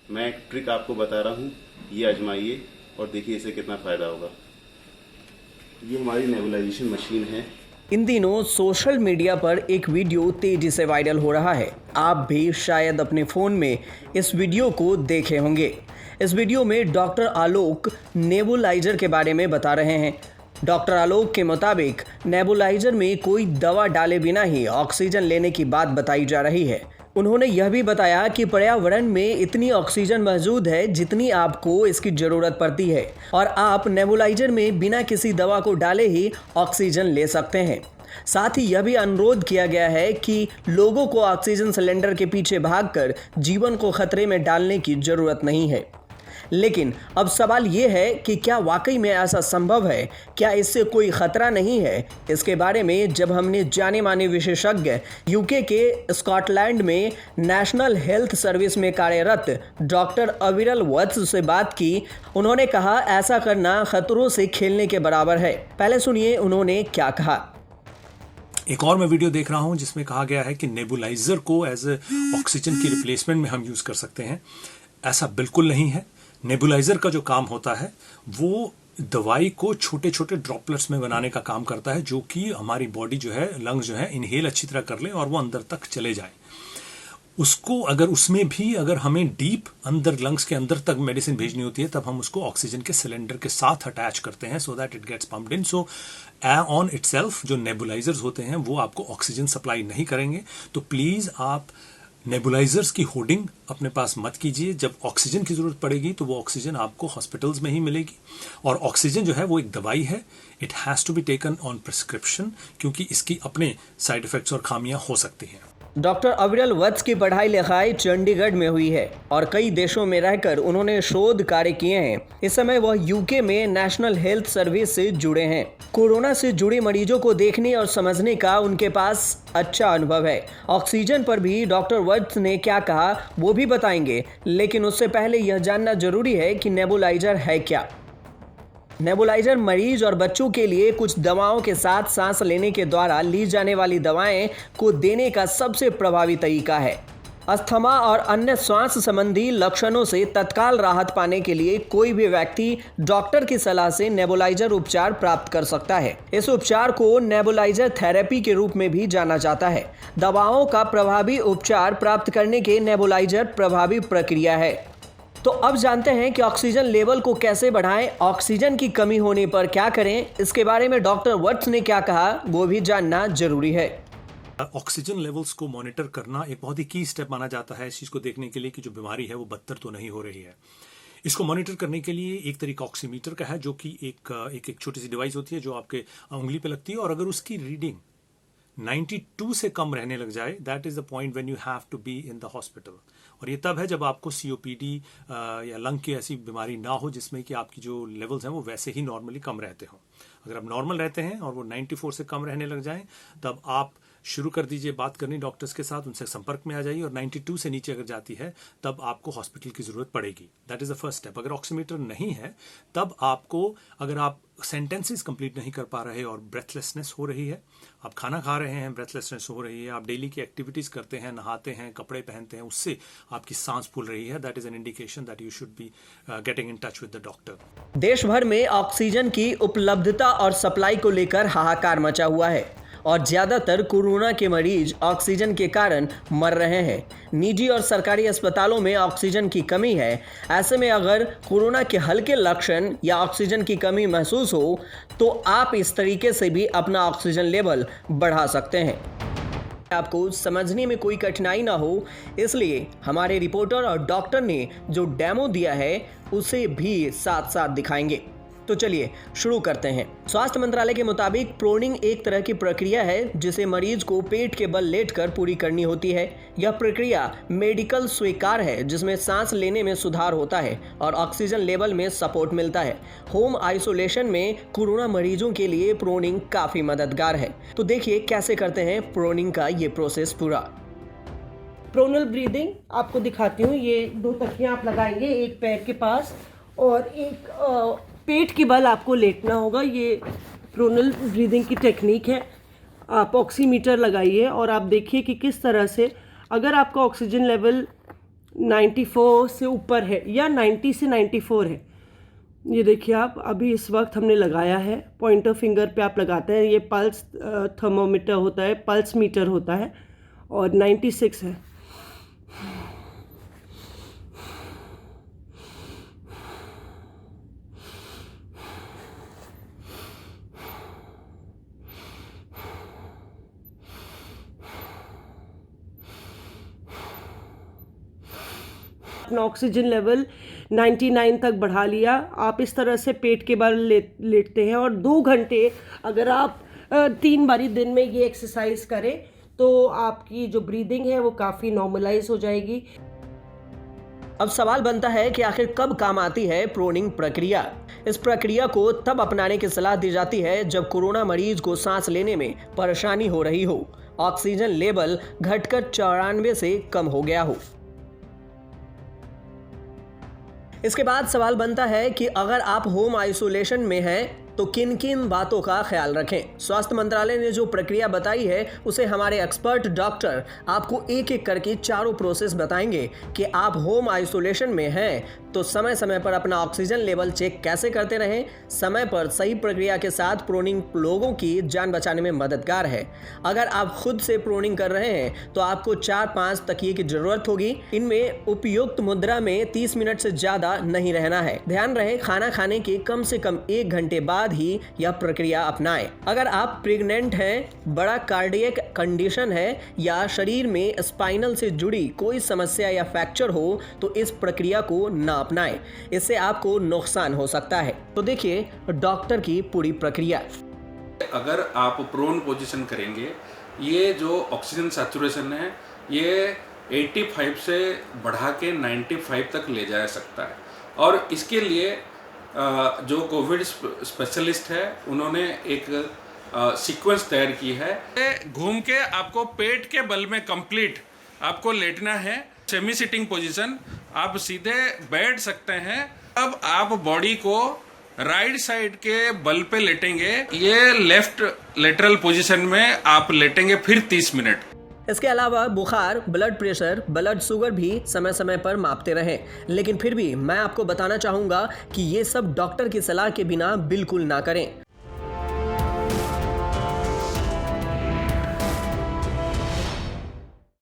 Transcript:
मैं एक ट्रिक आपको बता रहा हूँ, ये आजमाइए और देखिए इसे कितना फ़ायदा होगा। ये हमारी नेबुलाइजेशन मशीन है। इन दिनों सोशल मीडिया पर एक वीडियो तेजी से वायरल हो रहा है। आप भी शायद अपने फ़ोन में इस वीडियो को देखे होंगे। इस वीडियो में डॉक्टर आलोक नेबुलाइजर के बारे में बता रहे हैं। डॉक्टर आलोक के मुताबिक नेबुलाइजर में कोई दवा डाले बिना ही ऑक्सीजन लेने की बात बताई जा रही है। उन्होंने यह भी बताया कि पर्यावरण में इतनी ऑक्सीजन मौजूद है जितनी आपको इसकी ज़रूरत पड़ती है और आप नेबुलाइजर में बिना किसी दवा को डाले ही ऑक्सीजन ले सकते हैं। साथ ही यह भी अनुरोध किया गया है कि लोगों को ऑक्सीजन सिलेंडर के पीछे भागकर जीवन को खतरे में डालने की ज़रूरत नहीं है। लेकिन अब सवाल ये है कि क्या वाकई में ऐसा संभव है? क्या इससे कोई खतरा नहीं है? इसके बारे में जब हमने जाने माने विशेषज्ञ यूके के स्कॉटलैंड में नेशनल हेल्थ सर्विस में कार्यरत डॉक्टर अविरल वत्स से बात की, उन्होंने कहा ऐसा करना खतरों से खेलने के बराबर है। पहले सुनिए उन्होंने क्या कहा। एक और मैं वीडियो देख रहा हूं जिसमें कहा गया है कि नेबुलाइजर को एज ऑक्सीजन की रिप्लेसमेंट में हम यूज कर सकते हैं। ऐसा बिल्कुल नहीं है। नेबुलाइजर का जो काम होता है वो दवाई को छोटे छोटे ड्रॉपलेट्स में बनाने का काम करता है, जो कि हमारी बॉडी जो है, लंग्स जो है, इनहेल अच्छी तरह कर ले और वो अंदर तक चले जाए। उसको अगर उसमें भी अगर हमें डीप अंदर लंग्स के अंदर तक मेडिसिन भेजनी होती है तब हम उसको ऑक्सीजन के सिलेंडर के साथ अटैच करते हैं so that it gets pumped in. So on itself जो नेबुलाइजर्स होते हैं वो आपको ऑक्सीजन सप्लाई नहीं करेंगे। तो प्लीज आप नेबुलाइजर्स की होर्डिंग अपने पास मत कीजिए। जब ऑक्सीजन की जरूरत पड़ेगी तो वो ऑक्सीजन आपको हॉस्पिटल्स में ही मिलेगी। और ऑक्सीजन जो है वो एक दवाई है, it has to be taken on prescription, क्योंकि इसकी अपने साइड इफेक्ट्स और खामियां हो सकती हैं। डॉक्टर अविरल वत्स की पढ़ाई लिखाई चंडीगढ़ में हुई है और कई देशों में रहकर उन्होंने शोध कार्य किए हैं। इस समय वह यूके में नेशनल हेल्थ सर्विस से जुड़े हैं। कोरोना से जुड़े मरीजों को देखने और समझने का उनके पास अच्छा अनुभव है। ऑक्सीजन पर भी डॉक्टर वत्स ने क्या कहा वो भी बताएंगे, लेकिन उससे पहले यह जानना जरूरी है कि नेबुलाइजर है क्या। नेबुलाइजर मरीज और बच्चों के लिए कुछ दवाओं के साथ सांस लेने के द्वारा ली जाने वाली दवाएं को देने का सबसे प्रभावी तरीका है। अस्थमा और अन्य श्वास संबंधी लक्षणों से तत्काल राहत पाने के लिए कोई भी व्यक्ति डॉक्टर की सलाह से नेबुलाइजर उपचार प्राप्त कर सकता है। इस उपचार को नेबुलाइजर थेरेपी के रूप में भी जाना जाता है। दवाओं का प्रभावी उपचार प्राप्त करने के नेबुलाइजर प्रभावी प्रक्रिया है। तो अब जानते हैं कि ऑक्सीजन लेवल को कैसे बढ़ाएं, ऑक्सीजन की कमी होने पर क्या करें। इसके बारे में डॉक्टर वत्स ने क्या कहा वो भी जानना जरूरी है। ऑक्सीजन लेवल्स को मॉनिटर करना एक बहुत ही की स्टेप माना जाता है इस चीज को देखने के लिए कि जो बीमारी है वो बदतर तो नहीं हो रही है। इसको मॉनिटर करने के लिए एक तरीका ऑक्सीमीटर का है, जो कि एक छोटी सी डिवाइस होती है जो आपके उंगली पे लगती है, और अगर उसकी रीडिंग 92 से कम रहने लग जाए, that is the point when you have to be in the hospital. और ये तब है जब आपको सीओपीडी या लंग की ऐसी बीमारी ना हो जिसमें कि आपकी जो लेवल्स हैं वो वैसे ही नॉर्मली कम रहते हो। अगर आप नॉर्मल रहते हैं और वो 94 से कम रहने लग जाएं, तब आप शुरू कर दीजिए बात करनी डॉक्टर्स के साथ, उनसे संपर्क में आ जाइए। और 92 से नीचे अगर जाती है तब आपको हॉस्पिटल की जरूरत पड़ेगी। That is the first step. अगर ऑक्सीमीटर नहीं है तब आपको, अगर आप सेंटेंसेस कंप्लीट नहीं कर पा रहे और ब्रेथलेसनेस हो रही है, आप खाना खा रहे हैं, ब्रेथलेसनेस हो रही है, आप डेली की एक्टिविटीज करते हैं, नहाते हैं, कपड़े पहनते हैं, उससे आपकी सांस फूल रही है, that is an indication that you should be getting in touch with the doctor. देश भर में ऑक्सीजन की उपलब्धता और सप्लाई को लेकर हाहाकार मचा हुआ है और ज्यादातर कोरोना के मरीज ऑक्सीजन के कारण मर रहे हैं। निजी और सरकारी अस्पतालों में ऑक्सीजन की कमी है। ऐसे में अगर कोरोना के हल्के लक्षण या ऑक्सीजन की कमी महसूस हो तो आप इस तरीके से भी अपना ऑक्सीजन लेवल बढ़ा सकते हैं। आपको समझने में कोई कठिनाई ना हो, इसलिए हमारे रिपोर्टर और डॉक्टर ने जो डेमो दिया है उसे भी साथ साथ दिखाएंगे। तो चलिए शुरू करते हैं। स्वास्थ्य मंत्रालय के मुताबिक प्रोनिंग एक तरह की प्रक्रिया है जिसे मरीज को पेट के बल लेटकर पूरी करनी होती है। यह प्रक्रिया मेडिकल स्वीकार है जिसमें सांस लेने में सुधार होता है और ऑक्सीजन लेवल में सपोर्ट मिलता है। होम आइसोलेशन में कोरोना मरीजों के लिए प्रोनिंग काफी मददगार है। तो देखिए कैसे करते हैं प्रोनिंग का ये प्रोसेस पूरा। प्रोनल ब्रीदिंग आपको दिखाती हूँ। ये 2 तकियां आप लगाएंगे एक पैर के पास और एक पेट के बल आपको लेटना होगा। ये प्रोनल ब्रीदिंग की टेक्निक है। आप ऑक्सीमीटर लगाइए और आप देखिए कि किस तरह से, अगर आपका ऑक्सीजन लेवल 94 से ऊपर है या 90 से 94 है। ये देखिए आप, अभी इस वक्त हमने लगाया है, पॉइंटर फिंगर पे आप लगाते हैं, ये पल्स थर्मोमीटर होता है, पल्स मीटर होता है, और 96 है। अपना ऑक्सीजन लेवल 99 तक बढ़ा लिया। आप इस तरह से पेट के बल लेटते हैं, और 2 घंटे अगर आप 3 बारी दिन में ये एक्सरसाइज करें तो आपकी जो ब्रीदिंग है वो काफ़ी नॉर्मलाइज हो जाएगी। अब सवाल बनता है कि आखिर कब काम आती है प्रोनिंग प्रक्रिया। इस प्रक्रिया को तब अपनाने की सलाह दी जाती है जब कोरोना मरीज को सांस लेने में परेशानी हो रही हो, ऑक्सीजन लेवल घटकर 94 से कम हो गया हो। इसके बाद सवाल बनता है कि अगर आप होम आइसोलेशन में हैं तो किन किन बातों का ख्याल रखें। स्वास्थ्य मंत्रालय ने जो प्रक्रिया बताई है उसे हमारे एक्सपर्ट डॉक्टर आपको एक एक करके चारों प्रोसेस बताएंगे कि आप होम आइसोलेशन में हैं तो समय समय पर अपना ऑक्सीजन लेवल चेक कैसे करते रहें। समय पर सही प्रक्रिया के साथ प्रोनिंग लोगों की जान बचाने में मददगार है। अगर आप खुद से प्रोनिंग कर रहे हैं तो आपको 4-5 तकिए की जरूरत होगी। इनमें उपयुक्त मुद्रा में 30 मिनट से ज्यादा नहीं रहना है। ध्यान रहे, खाना खाने के कम से कम 1 घंटे बाद ही यह प्रक्रिया अपनाएं। अगर आप प्रेग्नेंट हैं, बड़ा कार्डियक कंडीशन है या शरीर में स्पाइनल से जुड़ी कोई समस्या या फ्रैक्चर हो तो इस प्रक्रिया को ना अपनाएं, इससे आपको नुकसान हो सकता है। तो देखिए डॉक्टर की पूरी प्रक्रिया। अगर आप प्रोन पोजीशन करेंगे, ये जो ऑक्सीजन सैचुरेशन है ये 85 से बढ़ा के 95 तक ले जा सकता है। और इसके लिए जो कोविड स्पेशलिस्ट है उन्होंने एक सीक्वेंस तैयार की है। घूम के आपको पेट के बल में कंप्लीट आपको लेटना है। सेमी सिटिंग पोजीशन, आप सीधे बैठ सकते हैं। अब आप बॉडी को राइट साइड के बल पे लेटेंगे, ये लेफ्ट लेटरल पोजीशन में आप लेटेंगे फिर 30 मिनट। इसके अलावा बुखार, ब्लड प्रेशर, ब्लड शुगर भी समय समय पर मापते रहें। लेकिन फिर भी मैं आपको बताना चाहूँगा कि ये सब डॉक्टर की सलाह के बिना बिल्कुल ना करें।